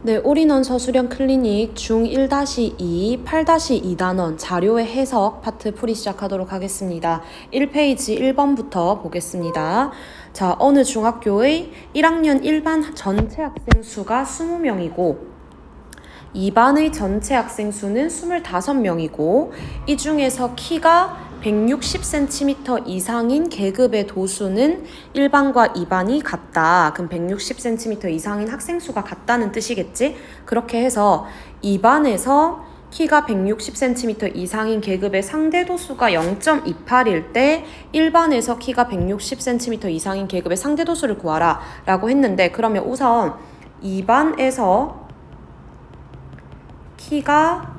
네, 올인원 서술형 클리닉 중1-2 8-2단원 자료의 해석 파트 풀이 시작하도록 하겠습니다. 1페이지 1번부터 보겠습니다. 자, 어느 중학교의 1학년 1반 전체 학생 수가 20명이고 2반의 전체 학생 수는 25명이고 이 중에서 키가 160cm 이상인 계급의 도수는 1반과 2반이 같다. 그럼 160cm 이상인 학생 수가 같다는 뜻이겠지? 그렇게 해서 2반에서 키가 160cm 이상인 계급의 상대 도수가 0.28일 때 1반에서 키가 160cm 이상인 계급의 상대 도수를 구하라 라고 했는데, 그러면 우선 2반에서 키가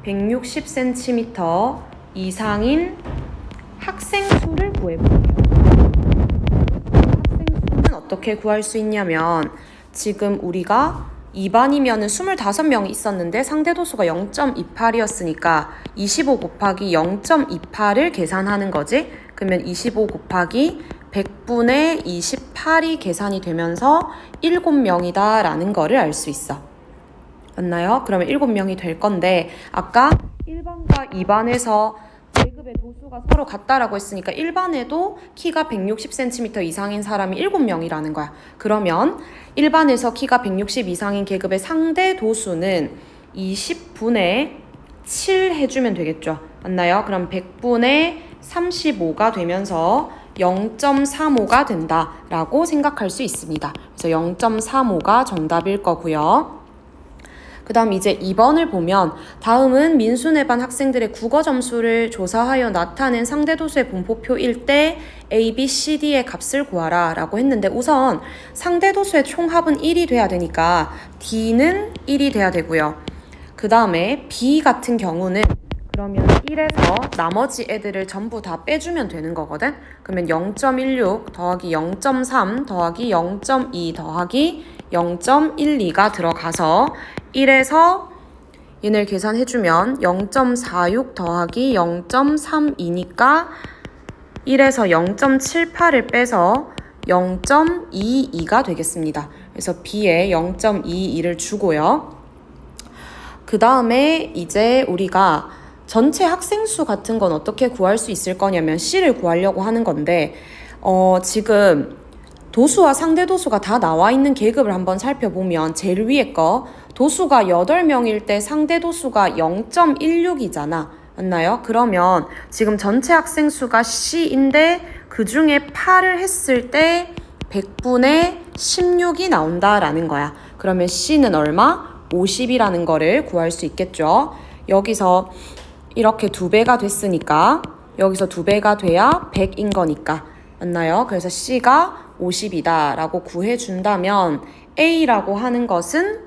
160cm 이상인 학생 수를 구해볼게요. 학생 수는 어떻게 구할 수 있냐면, 지금 우리가 2반이면 25명이 있었는데 상대 도수가 0.28이었으니까 25 곱하기 0.28을 계산하는 거지. 그러면 25 곱하기 100분의 28이 계산이 되면서 7명이다 라는 거를 알 수 있어. 맞나요? 그러면 7명이 될 건데, 아까 1반과 2반에서 계급의 도수가 서로 같다라고 했으니까 1반에도 키가 160cm 이상인 사람이 7명이라는 거야. 그러면 1반에서 키가 160 이상인 계급의 상대 도수는 20분의 7 해주면 되겠죠. 맞나요? 그럼 100분의 35가 되면서 0.35가 된다라고 생각할 수 있습니다. 그래서 0.35가 정답일 거고요. 그 다음 이제 2번을 보면, 다음은 민수네반 학생들의 국어 점수를 조사하여 나타낸 상대도수의 분포표일 때 A, B, C, D의 값을 구하라 라고 했는데, 우선 상대도수의 총합은 1이 돼야 되니까 D는 1이 돼야 되고요. 그 다음에 B 같은 경우는 그러면 1에서 나머지 애들을 전부 다 빼주면 되는 거거든. 그러면 0.16 더하기 0.3 더하기 0.2 더하기 0.12가 들어가서 1에서 얘를 계산해주면 0.46 더하기 0.32니까 1에서 0.78을 빼서 0.22가 되겠습니다. 그래서 B에 0.22를 주고요. 그 다음에 이제 우리가 전체 학생 수 같은 건 어떻게 구할 수 있을 거냐면 C를 구하려고 하는 건데, 지금 도수와 상대 도수가 다 나와 있는 계급을 한번 살펴보면, 제일 위에 거 도수가 8명일 때 상대 도수가 0.16이잖아. 맞나요? 그러면 지금 전체 학생 수가 C인데 그 중에 8을 했을 때 100분의 16이 나온다라는 거야. 그러면 C는 얼마? 50이라는 거를 구할 수 있겠죠. 여기서 이렇게 2배가 됐으니까 여기서 2배가 돼야 100인 거니까. 맞나요? 그래서 C가 50이다 라고 구해준다면 A라고 하는 것은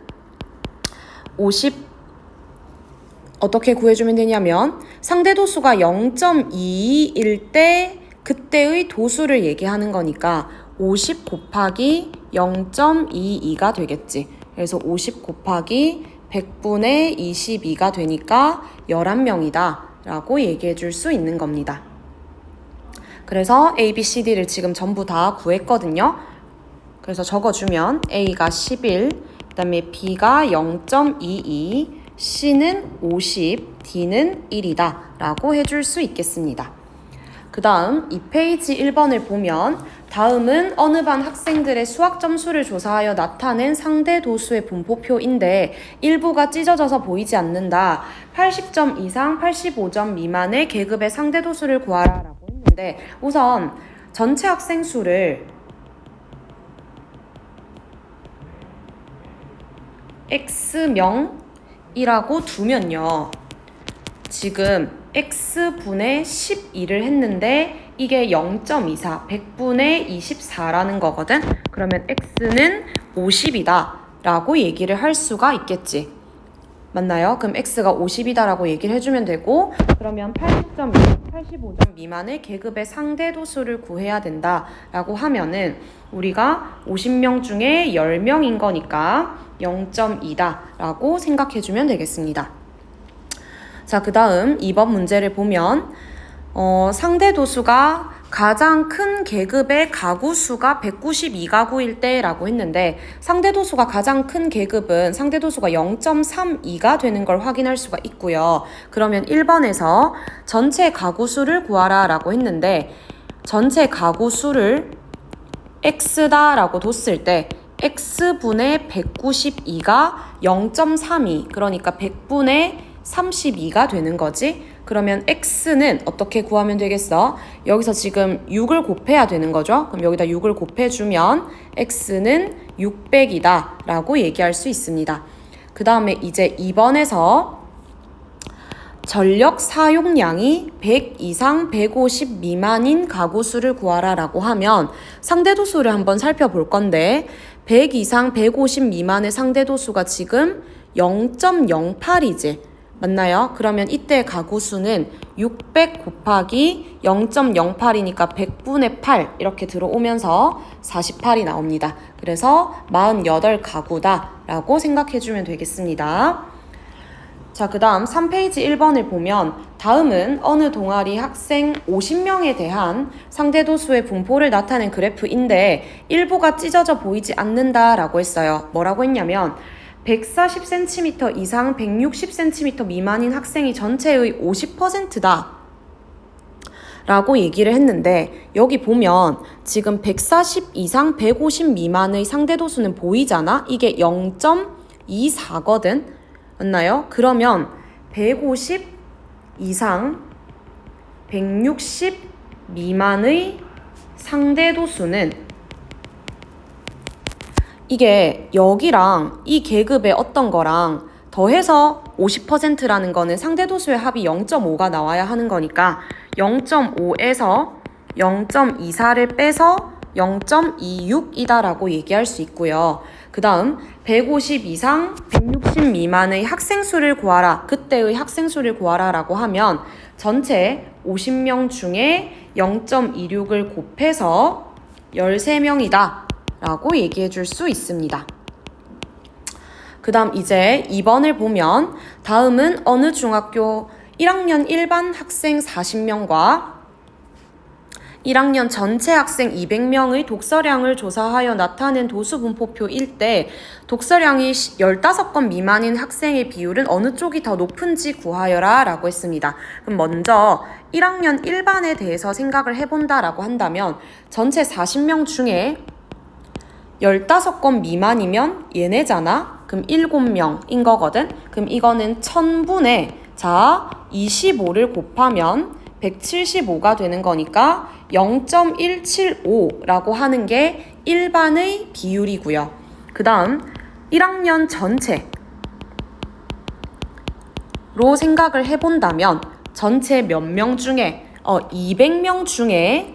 50, 어떻게 구해주면 되냐면, 상대 도수가 0.22일 때 그때의 도수를 얘기하는 거니까 50 곱하기 0.22가 되겠지. 그래서 50 곱하기 100분의 22가 되니까 11명이다 라고 얘기해 줄 수 있는 겁니다. 그래서 A, B, C, D를 지금 전부 다 구했거든요. 그래서 적어주면 A가 11, 그 다음에 B가 0.22, C는 50, D는 1이다 라고 해줄 수 있겠습니다. 그 다음 2페이지 1번을 보면, 다음은 어느 반 학생들의 수학 점수를 조사하여 나타낸 상대 도수의 분포표인데 일부가 찢어져서 보이지 않는다. 80점 이상 85점 미만의 계급의 상대 도수를 구하라 라고 했는데, 우선 전체 학생 수를 X명이라고 두면요, 지금 X분의 12를 했는데 이게 0.24, 100분의 24라는 거거든. 그러면 X는 50이다 라고 얘기를 할 수가 있겠지. 맞나요? 그럼 X가 50이다 라고 얘기를 해주면 되고, 그러면 80점 이상 85점 미만의 계급의 상대 도수를 구해야 된다 라고 하면은 우리가 50명 중에 10명인 거니까 0.2다 라고 생각해주면 되겠습니다. 자, 그 다음 2번 문제를 보면 상대 도수가 가장 큰 계급의 가구 수가 192가구일 때라고 했는데 상대도수가 가장 큰 계급은 상대도수가 0.32가 되는 걸 확인할 수가 있고요. 그러면 1번에서 전체 가구 수를 구하라 라고 했는데 전체 가구 수를 x다 라고 뒀을 때 x분의 192가 0.32 그러니까 100분의 32가 되는 거지. 그러면 x는 어떻게 구하면 되겠어? 여기서 지금 6을 곱해야 되는 거죠. 그럼 여기다 6을 곱해주면 x는 600이다 라고 얘기할 수 있습니다. 그 다음에 이제 2번에서 전력 사용량이 100 이상 150 미만인 가구 수를 구하라 라고 하면 상대도수를 한번 살펴볼 건데 100 이상 150 미만의 상대도수가 지금 0.08이지. 맞나요? 그러면 이때 가구 수는 600 곱하기 0.08이니까 100분의 8 이렇게 들어오면서 48이 나옵니다. 그래서 48가구다 라고 생각해주면 되겠습니다. 자, 그 다음 3페이지 1번을 보면 다음은 어느 동아리 학생 50명에 대한 상대도수의 분포를 나타낸 그래프인데 일부가 찢어져 보이지 않는다 라고 했어요. 뭐라고 했냐면 140cm 이상 160cm 미만인 학생이 전체의 50%다 라고 얘기를 했는데 여기 보면 지금 140 이상 150 미만의 상대도수는 보이잖아? 이게 0.24거든? 맞나요? 그러면 150 이상 160 미만의 상대도수는 이게 여기랑 이 계급의 어떤 거랑 더해서 50%라는 거는 상대도수의 합이 0.5가 나와야 하는 거니까 0.5에서 0.24를 빼서 0.26이다 라고 얘기할 수 있고요. 그 다음 150 이상 160 미만의 학생 수를 구하라. 그때의 학생 수를 구하라 라고 하면 전체 50명 중에 0.26을 곱해서 13명이다 라고 얘기해 줄 수 있습니다. 그 다음 이제 2번을 보면 다음은 어느 중학교 1학년 일반 학생 40명과 1학년 전체 학생 200명의 독서량을 조사하여 나타낸 도수분포표일 때 독서량이 15건 미만인 학생의 비율은 어느 쪽이 더 높은지 구하여라 라고 했습니다. 그럼 먼저 1학년 일반에 대해서 생각을 해본다 라고 한다면 전체 40명 중에 15건 미만이면 얘네잖아. 그럼 7명인 거거든. 그럼 이거는 1000분의 자 25를 곱하면 175가 되는 거니까 0.175라고 하는 게 일반의 비율이고요. 그 다음 1학년 전체로 생각을 해본다면 전체 몇 명 중에 200명 중에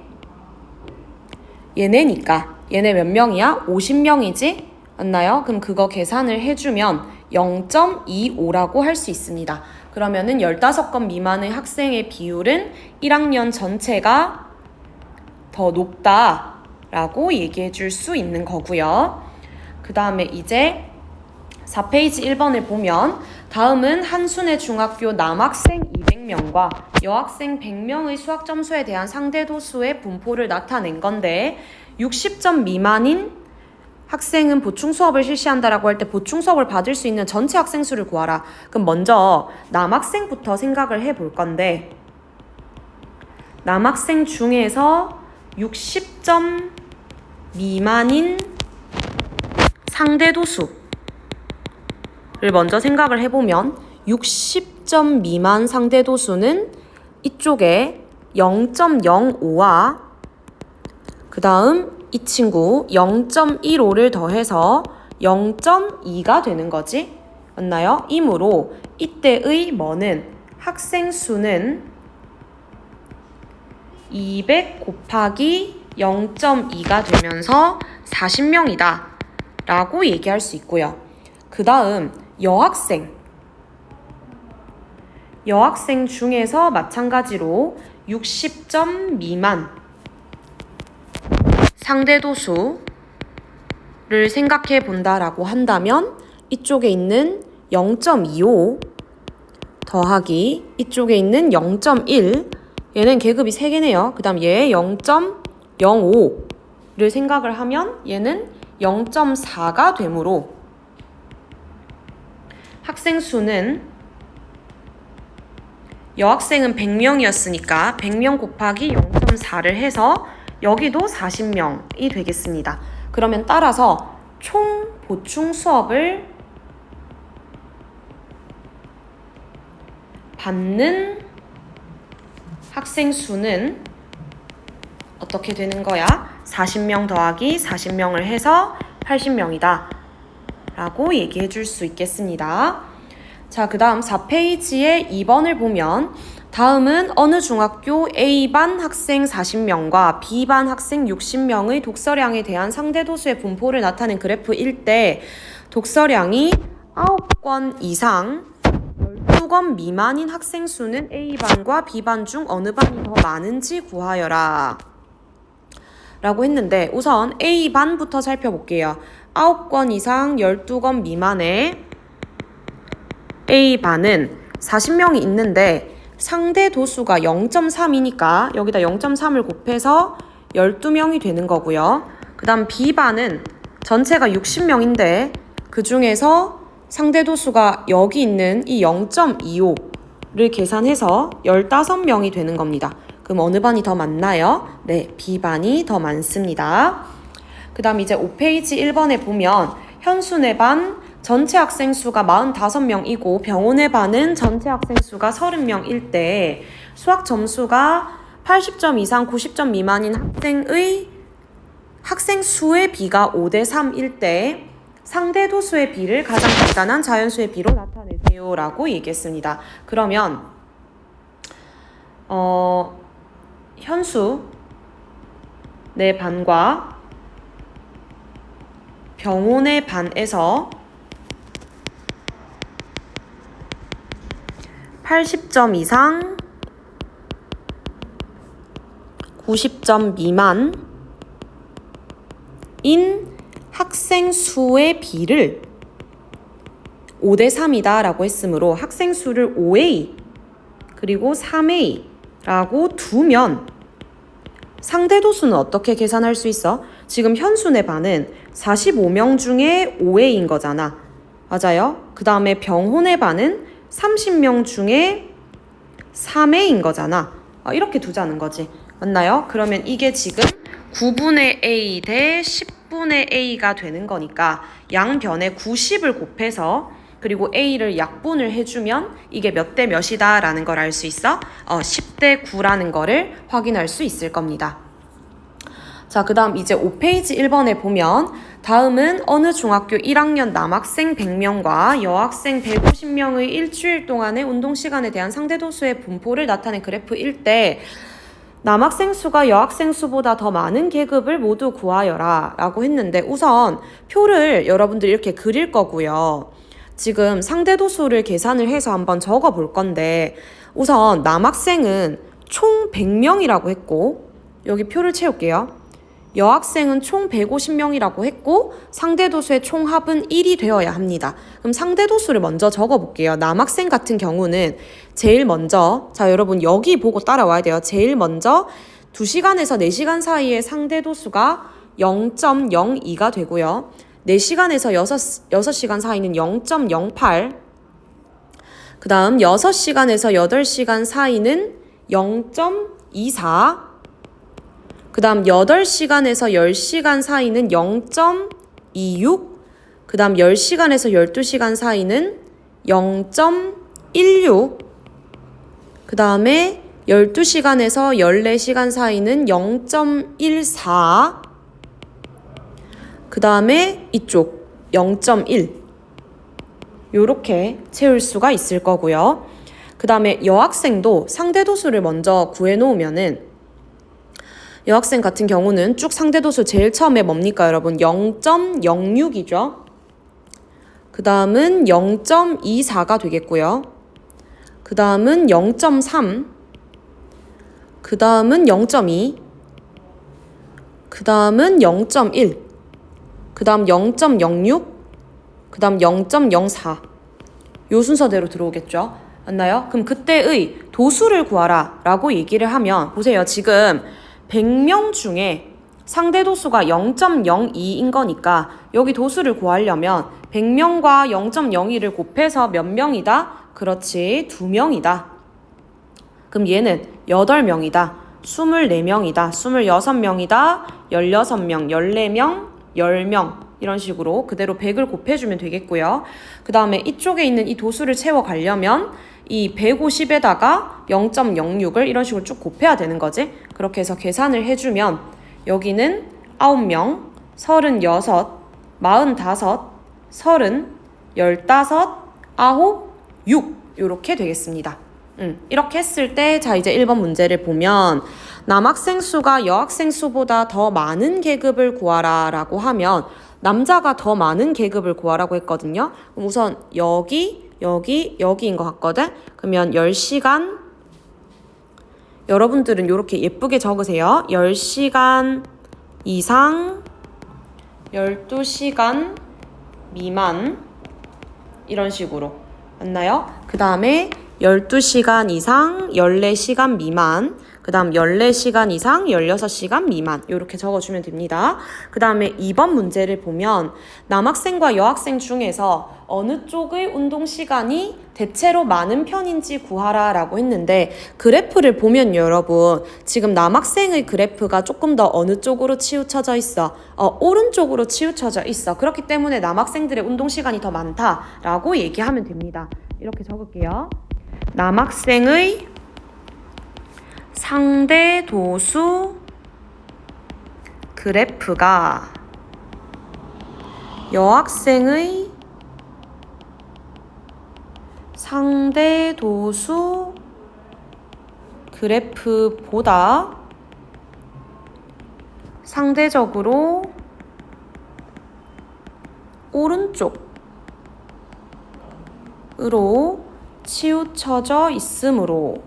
얘네니까 얘네 몇 명이야? 50명이지? 맞나요? 그럼 그거 계산을 해주면 0.25라고 할 수 있습니다. 그러면은 15건 미만의 학생의 비율은 1학년 전체가 더 높다라고 얘기해 줄 수 있는 거고요. 그 다음에 이제 4페이지 1번을 보면 다음은 한순회 중학교 남학생 200명과 여학생 100명의 수학 점수에 대한 상대도수의 분포를 나타낸 건데 60점 미만인 학생은 보충 수업을 실시한다라고 할 때 보충 수업을 받을 수 있는 전체 학생 수를 구하라. 그럼 먼저 남학생부터 생각을 해볼 건데 남학생 중에서 60점 미만인 상대도수를 먼저 생각을 해보면 60점 미만 상대도수는 이쪽에 0.05와 그 다음 이 친구 0.15를 더해서 0.2가 되는 거지. 맞나요? 이므로 이때의 뭐는 학생 수는 200 곱하기 0.2가 되면서 40명이다 라고 얘기할 수 있고요. 그 다음 여학생 중에서 마찬가지로 60점 미만 상대도수를 생각해 본다라고 한다면 이쪽에 있는 0.25 더하기 이쪽에 있는 0.1 얘는 계급이 3개네요. 그 다음 얘 0.05를 생각을 하면 얘는 0.4가 되므로 학생 수는 여학생은 100명이었으니까 100명 곱하기 0.4를 해서 여기도 40명이 되겠습니다. 그러면 따라서 총 보충 수업을 받는 학생 수는 어떻게 되는 거야? 40명 더하기 40명을 해서 80명이다 라고 얘기해 줄 수 있겠습니다. 자, 그 다음 4페이지에 2번을 보면 다음은 어느 중학교 A반 학생 40명과 B반 학생 60명의 독서량에 대한 상대도수의 분포를 나타낸 그래프일 때 독서량이 9권 이상 12권 미만인 학생 수는 A반과 B반 중 어느 반이 더 많은지 구하여라 라고 했는데 우선 A반부터 살펴볼게요. 9권 이상 12권 미만의 A반은 40명이 있는데 상대 도수가 0.3이니까 여기다 0.3을 곱해서 12명이 되는 거고요. 그 다음 B반은 전체가 60명인데 그 중에서 상대 도수가 여기 있는 이 0.25를 계산해서 15명이 되는 겁니다. 그럼 어느 반이 더 많나요? 네, B반이 더 많습니다. 그 다음 이제 5페이지 1번에 보면 현수네 반 전체 학생 수가 45명이고 병원의 반은 전체 학생 수가 30명일 때 수학 점수가 80점 이상 90점 미만인 학생 수의 비가 5대 3일 때 상대 도수의 비를 가장 간단한 자연수의 비로 나타내세요 라고 얘기했습니다. 그러면 현수 내 반과 병원의 반에서 80점 이상 90점 미만인 학생 수의 비를 5대 3이다 라고 했으므로 학생 수를 5A 그리고 3A 라고 두면 상대 도수는 어떻게 계산할 수 있어? 지금 현수네 반은 45명 중에 5A인 거잖아. 맞아요? 그 다음에 병혼의 반은 30명 중에 3A인 거잖아. 이렇게 두자는 거지. 맞나요? 그러면 이게 지금 9분의 A 대 10분의 A가 되는 거니까 양변에 90을 곱해서 그리고 A를 약분을 해주면 이게 몇 대 몇이다 라는 걸 알 수 있어? 10대 9라는 거를 확인할 수 있을 겁니다. 자, 그 다음 이제 5페이지 1번에 보면 다음은 어느 중학교 1학년 남학생 100명과 여학생 150명의 일주일 동안의 운동시간에 대한 상대도수의 분포를 나타낸 그래프일 때 남학생 수가 여학생 수보다 더 많은 계급을 모두 구하여라 라고 했는데 우선 표를 여러분들 이렇게 그릴 거고요. 지금 상대도수를 계산을 해서 한번 적어 볼 건데 우선 남학생은 총 100명이라고 했고 여기 표를 채울게요. 여학생은 총 150명이라고 했고 상대도수의 총합은 1이 되어야 합니다. 그럼 상대도수를 먼저 적어볼게요. 남학생 같은 경우는 제일 먼저 자 여러분 여기 보고 따라와야 돼요. 제일 먼저 2시간에서 4시간 사이의 상대도수가 0.02가 되고요. 4시간에서 6시간 사이는 0.08 그 다음 6시간에서 8시간 사이는 0.24 그 다음 8시간에서 10시간 사이는 0.26 그 다음 10시간에서 12시간 사이는 0.16 그 다음에 12시간에서 14시간 사이는 0.14 그 다음에 이쪽 0.1 요렇게 채울 수가 있을 거고요. 그 다음에 여학생도 상대도수를 먼저 구해놓으면은 여학생 같은 경우는 쭉 상대도수 제일 처음에 뭡니까 여러분? 0.06이죠. 그 다음은 0.24가 되겠고요. 그 다음은 0.3 그 다음은 0.2 그 다음은 0.1 그 다음 0.06 그 다음 0.04 요 순서대로 들어오겠죠. 맞나요? 그럼 그때의 도수를 구하라 라고 얘기를 하면 보세요. 지금 100명 중에 상대 도수가 0.02인 거니까 여기 도수를 구하려면 100명과 0.02를 곱해서 몇 명이다? 그렇지, 2명이다. 그럼 얘는 8명이다. 24명이다. 26명이다. 16명, 14명, 10명 이런 식으로 그대로 100을 곱해주면 되겠고요. 그 다음에 이쪽에 있는 이 도수를 채워가려면 이 150에다가 0.06을 이런 식으로 쭉 곱해야 되는 거지. 그렇게 해서 계산을 해주면 여기는 9명, 36, 45, 30, 15, 9, 6 이렇게 되겠습니다. 이렇게 했을 때 자 이제 1번 문제를 보면 남학생 수가 여학생 수보다 더 많은 계급을 구하라 라고 하면 남자가 더 많은 계급을 구하라고 했거든요. 그럼 우선 여기인 것 같거든. 그러면 10시간 여러분들은 이렇게 예쁘게 적으세요. 10시간 이상 12시간 미만 이런 식으로 맞나요? 그 다음에 12시간 이상 14시간 미만 그 다음 14시간 이상 16시간 미만 이렇게 적어주면 됩니다. 그 다음에 2번 문제를 보면 남학생과 여학생 중에서 어느 쪽의 운동시간이 대체로 많은 편인지 구하라 라고 했는데 그래프를 보면 여러분 지금 남학생의 그래프가 조금 더 어느 쪽으로 치우쳐져 있어? 오른쪽으로 치우쳐져 있어. 그렇기 때문에 남학생들의 운동시간이 더 많다라고 얘기하면 됩니다. 이렇게 적을게요. 남학생의 상대 도수 그래프가 여학생의 상대 도수 그래프보다 상대적으로 오른쪽으로 치우쳐져 있으므로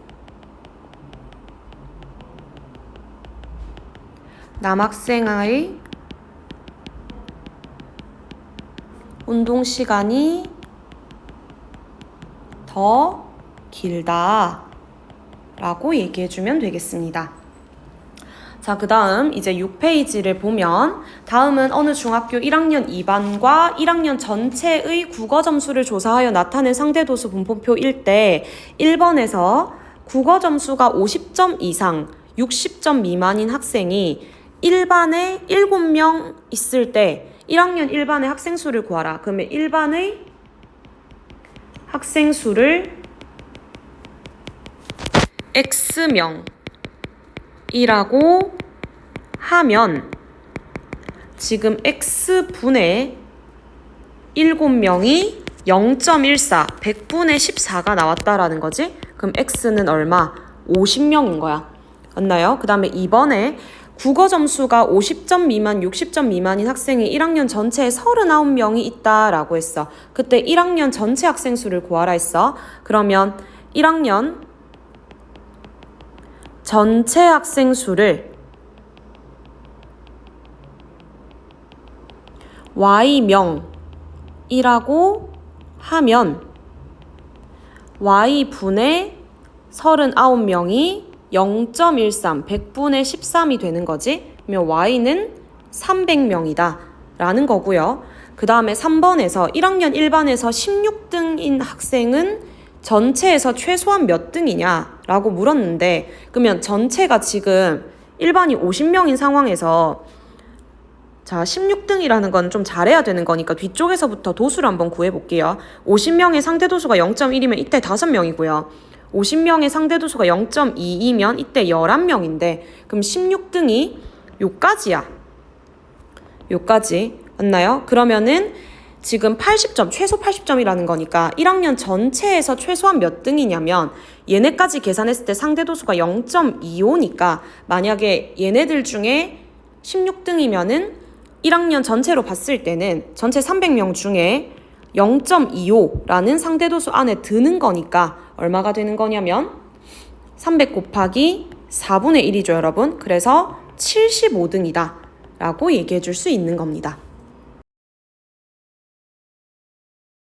남학생의 운동시간이 더 길다 라고 얘기해주면 되겠습니다. 자, 그 다음 이제 6페이지를 보면 다음은 어느 중학교 1학년 2반과 1학년 전체의 국어 점수를 조사하여 나타낸 상대도수 분포표일 때 1번에서 국어 점수가 50점 이상 60점 미만인 학생이 1반에 7명 있을 때 1학년 1반의 학생 수를 구하라. 그러면 1반의 학생 수를 X명이라고 하면 지금 X분의 7명이 0.14, 100분의 14가 나왔다라는 거지? 그럼 X는 얼마? 50명인 거야. 맞나요? 그 다음에 이번에 국어 점수가 50점 미만, 60점 미만인 학생이 1학년 전체에 39명이 있다라고 했어. 그때 1학년 전체 학생 수를 구하라 했어. 그러면 1학년 전체 학생 수를 Y명이라고 하면 Y분의 39명이 0.13, 100분의 13이 되는 거지. 그러면 Y는 300명이다 라는 거고요. 그 다음에 3번에서 1학년 1반에서 16등인 학생은 전체에서 최소한 몇 등이냐 라고 물었는데 그러면 전체가 지금 1반이 50명인 상황에서 자 16등이라는 건 좀 잘해야 되는 거니까 뒤쪽에서부터 도수를 한번 구해볼게요. 50명의 상대도수가 0.1이면 이때 5명이고요. 50명의 상대도수가 0.2이면 이때 11명인데 그럼 16등이 요까지야. 요까지 맞나요? 그러면은 지금 80점, 최소 80점이라는 거니까 1학년 전체에서 최소한 몇 등이냐면 얘네까지 계산했을 때 상대도수가 0.25니까 만약에 얘네들 중에 16등이면은 1학년 전체로 봤을 때는 전체 300명 중에 0.25라는 상대도수 안에 드는 거니까 얼마가 되는 거냐면 300 곱하기 4분의 1이죠, 여러분. 그래서 75등이다 라고 얘기해 줄 수 있는 겁니다.